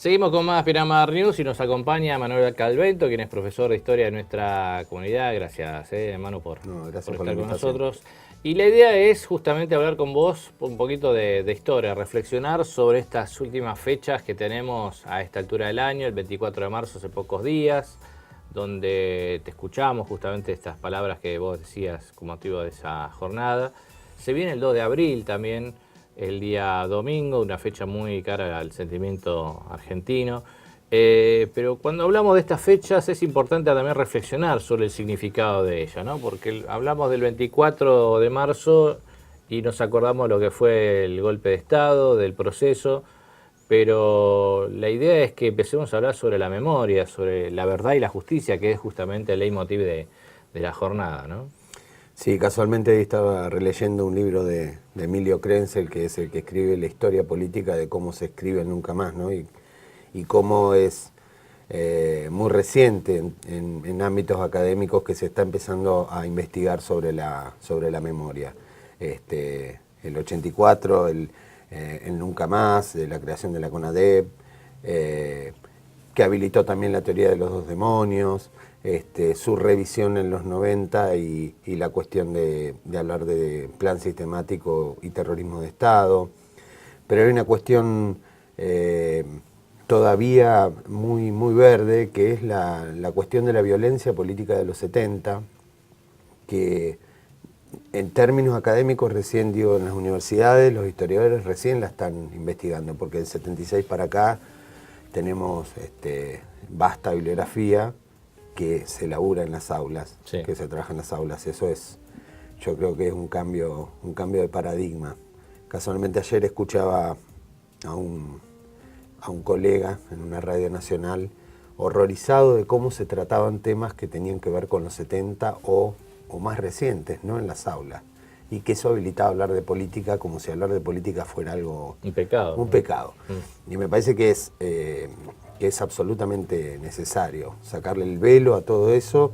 Seguimos con más Pinamar News y nos acompaña Manuel Calvento, quien es profesor de historia de nuestra comunidad. Gracias, hermano, por Gracias estar la con invitación. nosotros. Y la idea es justamente hablar con vos un poquito de historia, reflexionar sobre estas últimas fechas que tenemos a esta altura del año, el 24 de marzo, hace pocos días, donde te escuchamos justamente estas palabras que vos decías con motivo de esa jornada. Se viene el 2 de abril también, el día domingo, una fecha muy cara al sentimiento argentino. Pero cuando hablamos de estas fechas es importante también reflexionar sobre el significado de ellas, ¿no? Porque hablamos del 24 de marzo y nos acordamos lo que fue el golpe de Estado, del proceso, pero la idea es que empecemos a hablar sobre la memoria, sobre la verdad y la justicia, que es justamente el leitmotiv de la jornada, ¿no? Sí, casualmente estaba releyendo un libro de Emilio Krenzel, que es el que escribe la historia política de cómo se escribe Nunca Más, ¿no? Y cómo es muy reciente en ámbitos académicos que se está empezando a investigar sobre la memoria. El 84, el Nunca Más, la creación de la CONADEP, que habilitó también la teoría de los dos demonios, su revisión en los 90 y la cuestión de hablar de plan sistemático y terrorismo de Estado. Pero hay una cuestión todavía muy verde, que es la cuestión de la violencia política de los 70, que en términos académicos recién, digo, en las universidades, los historiadores recién la están investigando, porque del 76 para acá tenemos vasta bibliografía que se labura en las aulas, sí, que se trabaja en las aulas. Eso es, yo creo que es un cambio de paradigma. Casualmente ayer escuchaba a un colega en una radio nacional horrorizado de cómo se trataban temas que tenían que ver con los 70 o más recientes, ¿no?, en las aulas. Y que eso habilitaba hablar de política como si hablar de política fuera algo... Un pecado. Un pecado. Y me parece que es absolutamente necesario sacarle el velo a todo eso.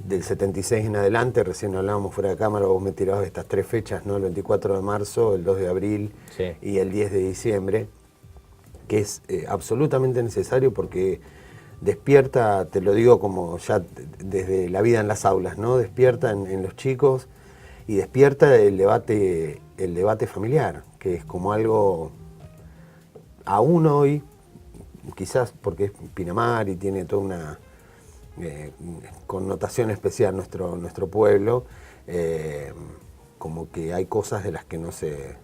Del 76 en adelante, recién hablábamos fuera de cámara, vos me tirabas estas tres fechas, ¿no? El 24 de marzo, el 2 de abril, sí, y el 10 de diciembre, que es absolutamente necesario porque despierta, te lo digo como ya desde la vida en las aulas, ¿no? Despierta en los chicos y despierta el debate familiar, que es como algo, aún hoy, quizás porque es Pinamar y tiene toda una connotación especial nuestro pueblo, como que hay cosas de las que no se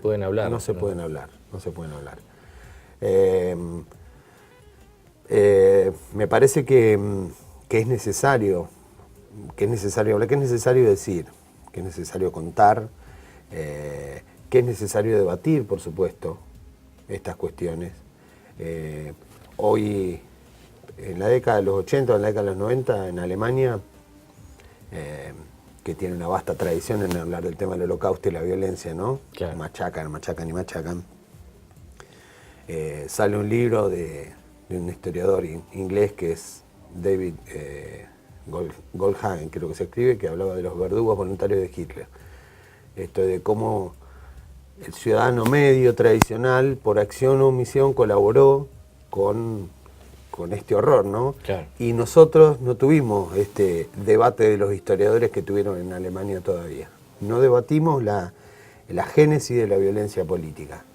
pueden hablar. No se pueden hablar. Me parece que es necesario hablar, que es necesario decir, que es necesario contar, que es necesario debatir, por supuesto, estas cuestiones. Hoy, en la década de los 80, en la década de los 90, en Alemania, que tiene una vasta tradición en hablar del tema del holocausto y la violencia, ¿no? Claro. Machacan, sale un libro de un historiador inglés que es David Goldhagen, creo que se escribe, que hablaba de los verdugos voluntarios de Hitler. Esto de cómo el ciudadano medio tradicional, por acción o omisión, colaboró con este horror, ¿no? Claro. Y nosotros no tuvimos este debate de los historiadores que tuvieron en Alemania todavía. No debatimos la génesis de la violencia política,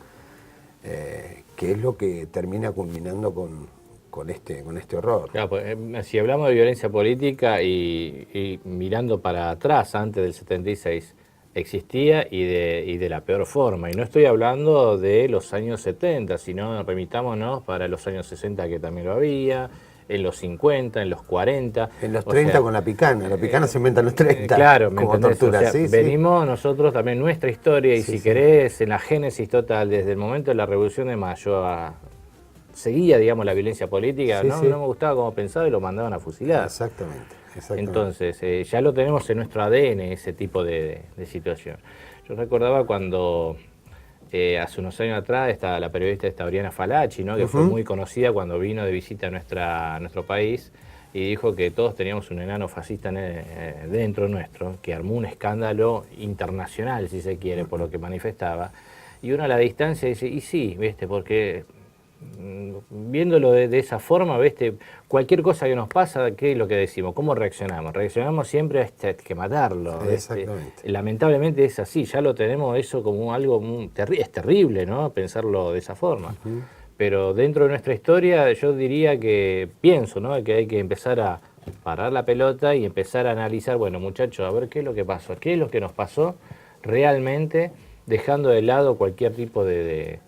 que es lo que termina culminando con este horror. Claro, pues, si hablamos de violencia política y mirando para atrás, antes del 76, existía y de la peor forma. Y no estoy hablando de los años 70, sino remitámonos para los años 60, que también lo había, en los 50, en los 40. En los 30 con la picana se inventa en los 30. Claro, como tortura. O sea, sí, venimos nosotros también nuestra historia y si querés, en la génesis total, desde el momento de la Revolución de Mayo seguía, digamos, la violencia política, no me gustaba cómo pensaba y lo mandaban a fusilar. Exactamente. Entonces, ya lo tenemos en nuestro ADN, ese tipo de situación. Yo recordaba cuando hace unos años atrás estaba la periodista Oriana Falacci, ¿no? Que fue muy conocida cuando vino de visita a nuestro país y dijo que todos teníamos un enano fascista dentro nuestro, que armó un escándalo internacional, si se quiere, por lo que manifestaba. Y uno a la distancia dice, y sí, ¿viste? Porque viéndolo de esa forma, ¿viste? Cualquier cosa que nos pasa, ¿qué es lo que decimos? ¿Cómo reaccionamos? Reaccionamos siempre a que matarlo. Exactamente. Lamentablemente es así, ya lo tenemos eso como algo es terrible, ¿no? Pensarlo de esa forma. Pero dentro de nuestra historia yo diría que pienso, ¿no? Que hay que empezar a parar la pelota y empezar a analizar, bueno, muchachos, a ver qué es lo que pasó, qué es lo que nos pasó realmente, dejando de lado cualquier tipo de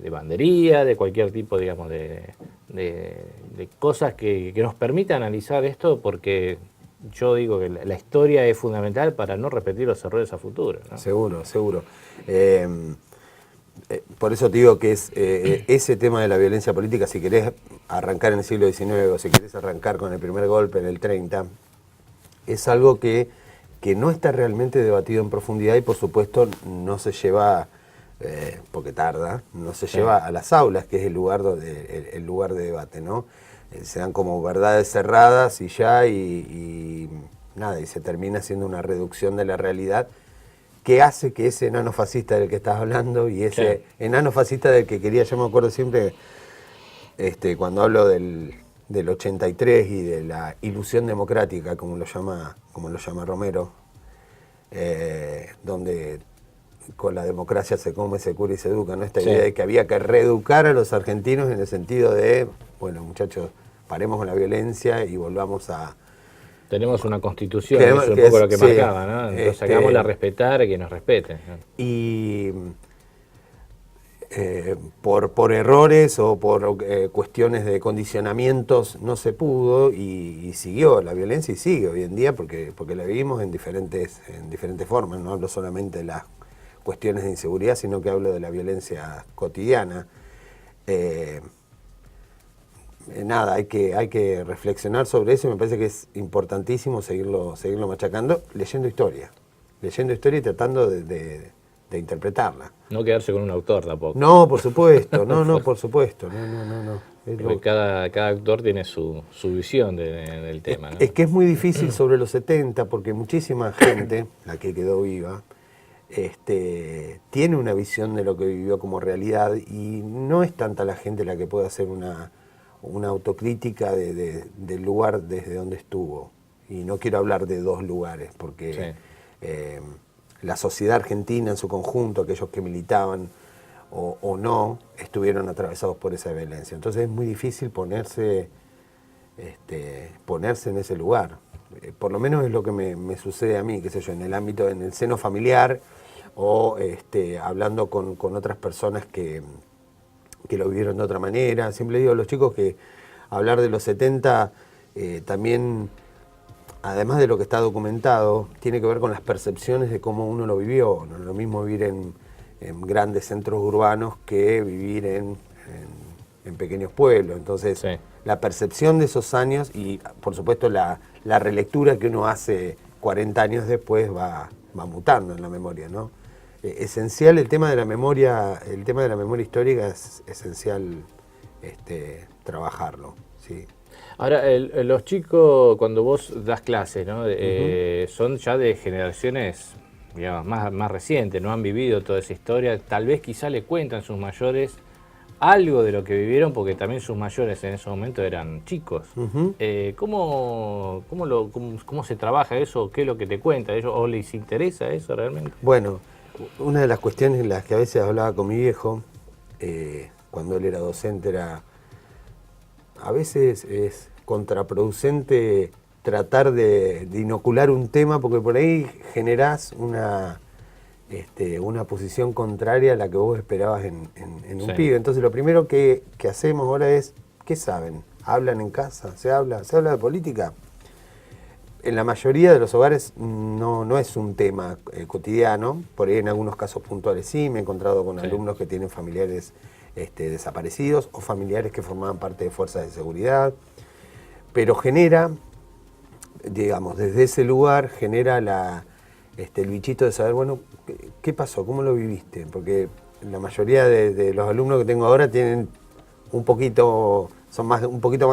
bandería, de cualquier tipo, digamos, de cosas que nos permitan analizar esto, porque yo digo que la historia es fundamental para no repetir los errores a futuro, ¿no? Seguro, seguro. Por eso te digo que es ese tema de la violencia política, si querés arrancar en el siglo XIX o si querés arrancar con el primer golpe en el 30, es algo que no está realmente debatido en profundidad y por supuesto no se lleva, porque tarda, no se lleva a las aulas, que es el lugar de debate, ¿no? Se dan como verdades cerradas y ya, y nada, y se termina siendo una reducción de la realidad que hace que ese enano fascista del que estás hablando y ese enano fascista del que quería, yo me acuerdo siempre, cuando hablo del 83 y de la ilusión democrática, como lo llama Romero, donde con la democracia se come, se cura y se educa, ¿no? Esta idea de que había que reeducar a los argentinos en el sentido de, bueno, muchachos, paremos con la violencia y volvamos a... Tenemos una constitución, eso es un poco lo que marcaba, ¿no? Entonces hagámosla respetar y que nos respeten, ¿no? Y por errores o por cuestiones de condicionamientos no se pudo y siguió la violencia y sigue hoy en día porque la vivimos en diferentes formas. No hablo solamente de las cuestiones de inseguridad, sino que hablo de la violencia cotidiana. Nada, hay que reflexionar sobre eso y me parece que es importantísimo seguirlo machacando, leyendo historia y tratando de interpretarla. No quedarse con un autor tampoco. No, por supuesto, por supuesto, no. Porque cada autor tiene su visión del tema, ¿no? Es que es muy difícil sobre los 70 porque muchísima gente, la que quedó viva, tiene una visión de lo que vivió como realidad y no es tanta la gente la que puede hacer una autocrítica del lugar desde donde estuvo. Y no quiero hablar de dos lugares, porque la sociedad argentina en su conjunto, aquellos que militaban o no, estuvieron atravesados por esa violencia. Entonces es muy difícil ponerse en ese lugar. Por lo menos es lo que me sucede a mí, qué sé yo, en el ámbito, en el seno familiar o hablando con otras personas que lo vivieron de otra manera. Siempre digo a los chicos que hablar de los 70 también, además de lo que está documentado, tiene que ver con las percepciones de cómo uno lo vivió. No es lo mismo vivir en grandes centros urbanos que vivir en pequeños pueblos. Entonces, la percepción de esos años y, por supuesto, la relectura que uno hace 40 años después va mutando en la memoria, ¿no? Esencial el tema de la memoria histórica, es esencial trabajarlo, ¿sí? Ahora, los chicos, cuando vos das clases, ¿no? Son ya de generaciones, digamos, más recientes, no han vivido toda esa historia, tal vez quizá le cuentan sus mayores algo de lo que vivieron, porque también sus mayores en ese momento eran chicos. ¿Cómo se trabaja eso? ¿Qué es lo que te cuenta ellos? ¿O les interesa eso realmente? Bueno, una de las cuestiones en las que a veces hablaba con mi viejo, cuando él era docente, era a veces es contraproducente tratar de inocular un tema, porque por ahí generás una posición contraria a la que vos esperabas en un pibe. Entonces lo primero que hacemos ahora es, ¿qué saben? ¿Hablan en casa? ¿Se habla de política? En la mayoría de los hogares no es un tema cotidiano, por ahí en algunos casos puntuales sí, me he encontrado con alumnos que tienen familiares desaparecidos o familiares que formaban parte de fuerzas de seguridad, pero genera, digamos, desde ese lugar genera el bichito de saber, bueno, ¿qué pasó? ¿Cómo lo viviste? Porque la mayoría de los alumnos que tengo ahora tienen un poquito más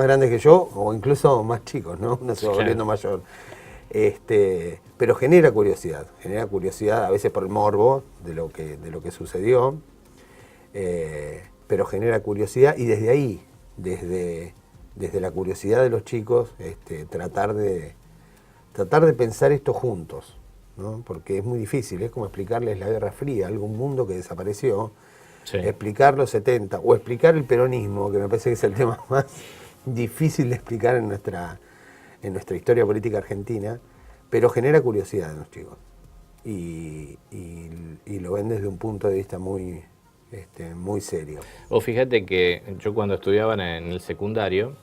grandes que yo, o incluso más chicos, ¿no? Uno se va volviendo mayor. Pero genera curiosidad a veces por el morbo de lo que sucedió. pero genera curiosidad y desde ahí, desde la curiosidad de los chicos, tratar de pensar esto juntos, ¿no? Porque es muy difícil, es como explicarles la Guerra Fría, algún mundo que desapareció, sí. Explicar los 70 o explicar el peronismo, que me parece que es el tema más difícil de explicar en nuestra historia política argentina, pero genera curiosidad en los chicos y lo ven desde un punto de vista muy serio. O fíjate que yo cuando estudiaba en el secundario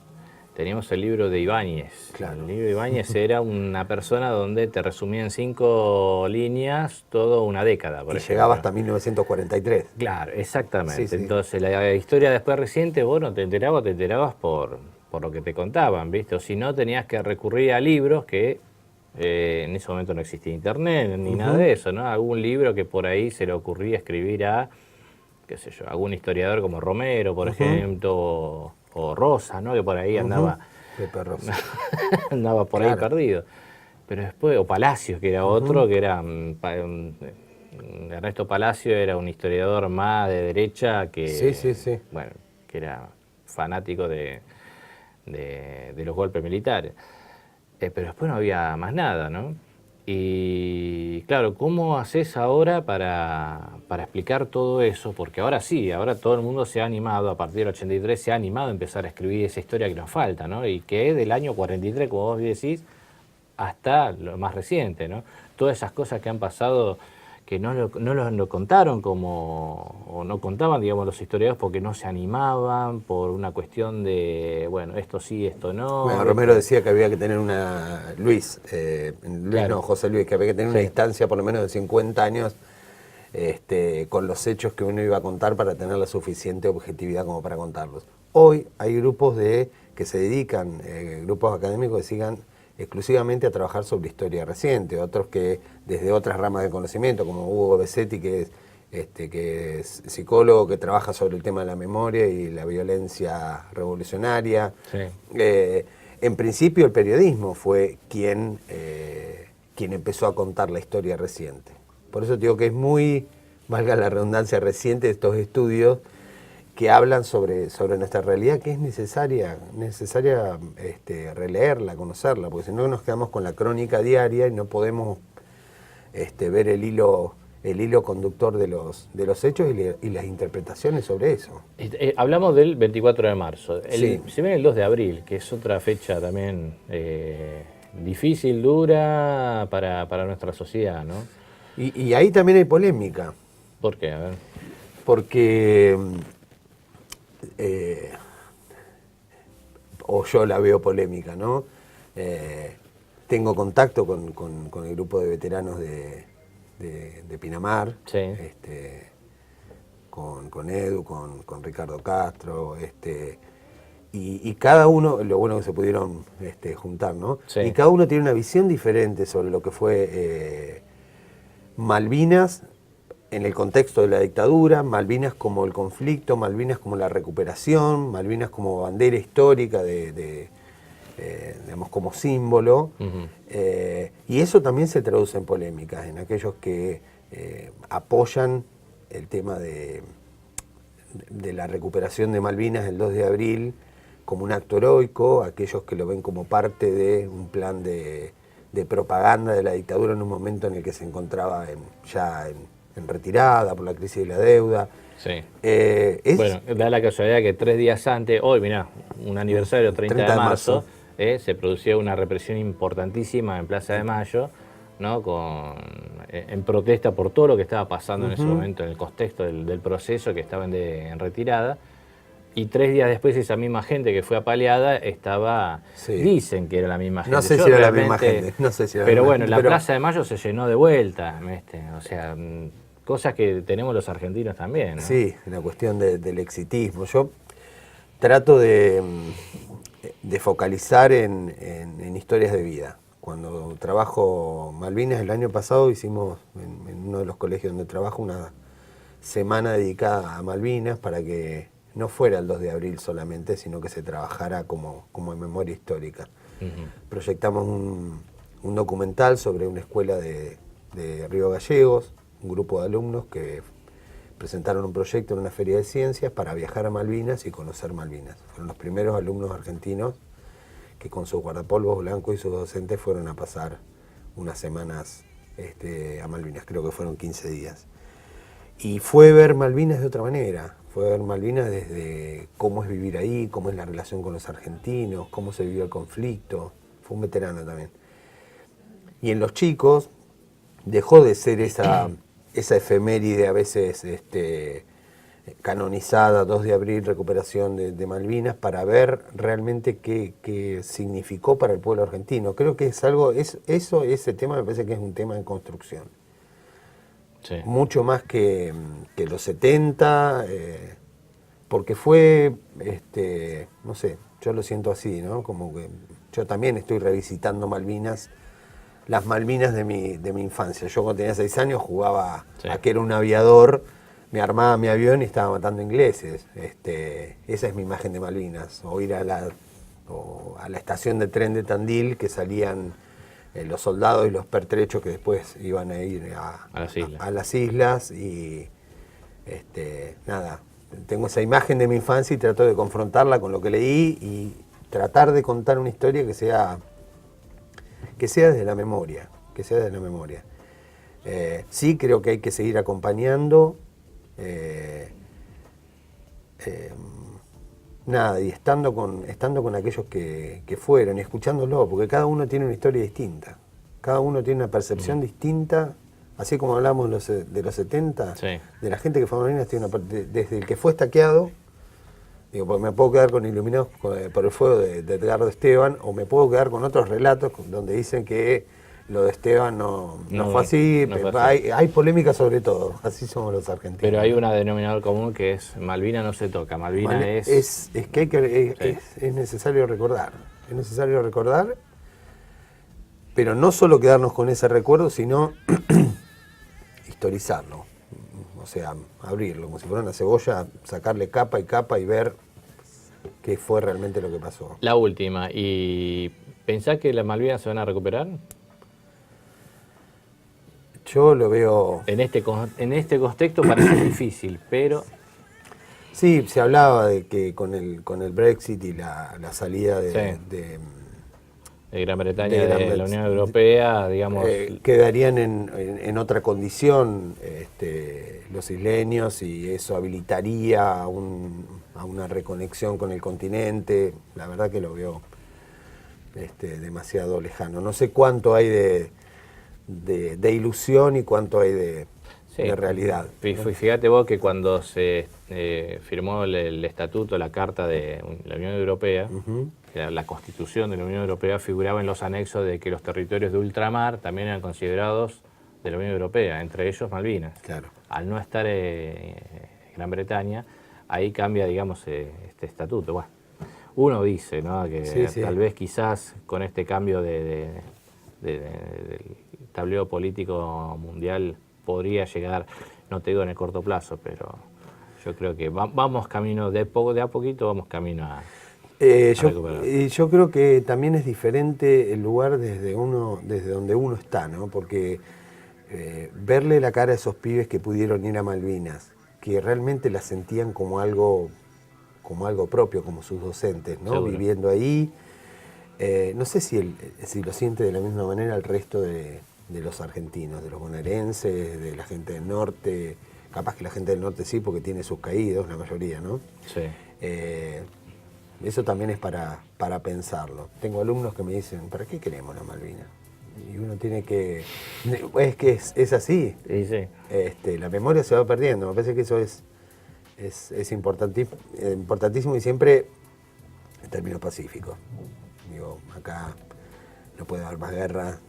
teníamos el libro de Ibáñez. Claro. El libro de Ibáñez era una persona donde te resumía en 5 líneas toda una década. Por ejemplo. Llegaba hasta 1943. Claro, exactamente. Sí, sí. Entonces la historia después reciente, bueno, te enterabas por lo que te contaban, ¿viste? O si no, tenías que recurrir a libros que en ese momento no existía internet ni nada de eso, ¿no? Algún libro que por ahí se le ocurría escribir a, qué sé yo, algún historiador como Romero, por ejemplo, o Rosa, ¿no? Que por ahí andaba, Pepe Rosa. andaba por ahí perdido. Pero después, o Palacios, que era otro, que era, Ernesto Palacio era un historiador más de derecha que, bueno, que era fanático de los golpes militares. Pero después no había más nada, ¿no? Y claro, ¿cómo haces ahora para explicar todo eso? Porque ahora sí, ahora todo el mundo se ha animado, a partir del 83 se ha animado a empezar a escribir esa historia que nos falta, ¿no? Y que es del año 43, como vos decís, hasta lo más reciente, ¿no? Todas esas cosas que han pasado que no lo contaron o no contaban, digamos, los historiadores porque no se animaban, por una cuestión de, bueno, esto sí, esto no. Bueno, Romero decía que había que tener José Luis, que había que tener una distancia por lo menos de 50 años con los hechos que uno iba a contar para tener la suficiente objetividad como para contarlos. Hoy hay grupos que se dedican, grupos académicos que sigan exclusivamente a trabajar sobre historia reciente, otros que desde otras ramas de conocimiento, como Hugo Besetti, que es psicólogo, que trabaja sobre el tema de la memoria y la violencia revolucionaria. Sí. En principio el periodismo fue quien empezó a contar la historia reciente. Por eso digo que es muy, valga la redundancia, reciente de estos estudios que hablan sobre nuestra realidad, que es necesaria releerla, conocerla, porque si no nos quedamos con la crónica diaria y no podemos ver el hilo conductor de los hechos y las interpretaciones sobre eso. Hablamos del 24 de marzo. Se viene el 2 de abril, que es otra fecha también difícil, dura para nuestra sociedad, ¿no? Y ahí también hay polémica. ¿Por qué? A ver. Porque... o yo la veo polémica, ¿no? Tengo contacto con el grupo de veteranos de Pinamar, sí. Con Edu, con Ricardo Castro, y cada uno, lo bueno que se pudieron juntar, ¿no? Sí. Y cada uno tiene una visión diferente sobre lo que fue Malvinas en el contexto de la dictadura, Malvinas como el conflicto, Malvinas como la recuperación, Malvinas como bandera histórica digamos, como símbolo. Y eso también se traduce en polémicas, en aquellos que apoyan el tema de la recuperación de Malvinas el 2 de abril como un acto heroico, aquellos que lo ven como parte de un plan de propaganda de la dictadura en un momento en el que se encontraba ya en retirada por la crisis de la deuda. Sí. Bueno, da la casualidad que 3 días antes, hoy mirá, un aniversario, 30 de marzo, se producía una represión importantísima en Plaza de Mayo, ¿no? En protesta por todo lo que estaba pasando en ese momento, en el contexto del proceso, que estaban en retirada. Y 3 días después esa misma gente que fue apaleada estaba, dicen que era la misma gente. No sé si era la misma gente, no sé si era pero bueno, la Plaza de Mayo se llenó de vuelta, o sea, cosas que tenemos los argentinos también, ¿no? Sí, la cuestión del exitismo. Yo trato de focalizar en historias de vida. Cuando trabajo Malvinas, el año pasado hicimos en uno de los colegios donde trabajo una semana dedicada a Malvinas para que no fuera el 2 de abril solamente, sino que se trabajara como en memoria histórica. Proyectamos un documental sobre una escuela de Río Gallegos, un grupo de alumnos que presentaron un proyecto en una feria de ciencias para viajar a Malvinas y conocer Malvinas. Fueron los primeros alumnos argentinos que con sus guardapolvos blancos y sus docentes fueron a pasar unas semanas a Malvinas, creo que fueron 15 días. Y fue ver Malvinas de otra manera, fue ver Malvinas desde cómo es vivir ahí, cómo es la relación con los argentinos, cómo se vivió el conflicto. Fue un veterano también. Y en los chicos dejó de ser esa efeméride a veces canonizada, 2 de abril, recuperación de Malvinas, para ver realmente qué significó para el pueblo argentino. Creo que es algo, ese tema me parece que es un tema en construcción. Sí. Mucho más que los 70, porque fue, no sé, yo lo siento así, ¿no? Como que yo también estoy revisitando Malvinas, las Malvinas de mi infancia. Yo cuando tenía 6 años jugaba a que era un aviador, me armaba mi avión y estaba matando ingleses. Esa es mi imagen de Malvinas. O ir a la estación de tren de Tandil, que salían los soldados y los pertrechos que después iban a ir a las islas. Y nada, tengo esa imagen de mi infancia y trato de confrontarla con lo que leí y tratar de contar una historia que sea desde la memoria, sí creo que hay que seguir acompañando, nada, y estando con aquellos que fueron y escuchándolo, porque cada uno tiene una historia distinta, cada uno tiene una percepción distinta, así como hablamos de los 70, de la gente que fue a Malvinas, desde el que fue estaqueado. Digo, porque me puedo quedar con Iluminados por el fuego de Edgardo Esteban, o me puedo quedar con otros relatos donde dicen que lo de Esteban no fue así. Hay polémica sobre todo, así somos los argentinos. Pero hay un denominador común que es Malvinas no se toca, Malvinas es que es necesario recordar, pero no solo quedarnos con ese recuerdo, sino historizarlo. O sea, abrirlo, como si fuera una cebolla, sacarle capa y capa y ver qué fue realmente lo que pasó. La última, ¿y pensás que las Malvinas se van a recuperar? Yo lo veo... En este contexto parece difícil, pero... Sí, se hablaba de que con el Brexit y la salida de Gran Bretaña de la Unión Europea, digamos... quedarían en otra condición los isleños, y eso habilitaría a una reconexión con el continente. La verdad que lo veo demasiado lejano. No sé cuánto hay de ilusión y cuánto hay de realidad. Fíjate vos que cuando se firmó el estatuto, la Carta de la Unión Europea, la Constitución de la Unión Europea, figuraba en los anexos de que los territorios de ultramar también eran considerados de la Unión Europea, entre ellos Malvinas. Claro. Al no estar Gran Bretaña, ahí cambia, digamos, este estatuto. Bueno, uno dice, ¿no?, que tal vez quizás con este cambio del tablero político mundial podría llegar, no te digo en el corto plazo, pero yo creo que vamos camino, de a poquito vamos camino a recuperar. Yo creo que también es diferente el lugar desde donde uno está, ¿no? Porque verle la cara a esos pibes que pudieron ir a Malvinas, que realmente la sentían como algo propio, como sus docentes, ¿no? Seguro. Viviendo ahí. No sé si lo siente de la misma manera el resto de los argentinos, de los bonaerenses, de la gente del norte. Capaz que la gente del norte sí, porque tiene sus caídos, la mayoría, ¿no? Sí. Eso también es para pensarlo. Tengo alumnos que me dicen, ¿para qué queremos la Malvinas? Y uno tiene que... Es que es así. Sí. La memoria se va perdiendo. Me parece que eso es importantísimo, y siempre en términos pacíficos. Digo, acá no puede haber más guerra,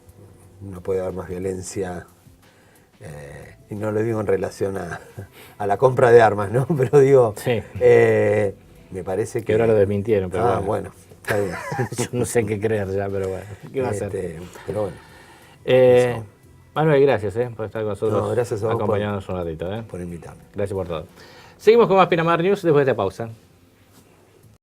no puede haber más violencia, y no lo digo en relación a la compra de armas, ¿no? Pero digo, me parece que... ahora lo desmintieron, pero bueno, está bien. Yo no sé qué creer ya, pero bueno, ¿qué va a hacer? Pero bueno. Manuel, gracias por estar con nosotros, gracias a vos acompañándonos un ratito. Por invitarme. Gracias por todo. Seguimos con más Pinamar News después de esta pausa.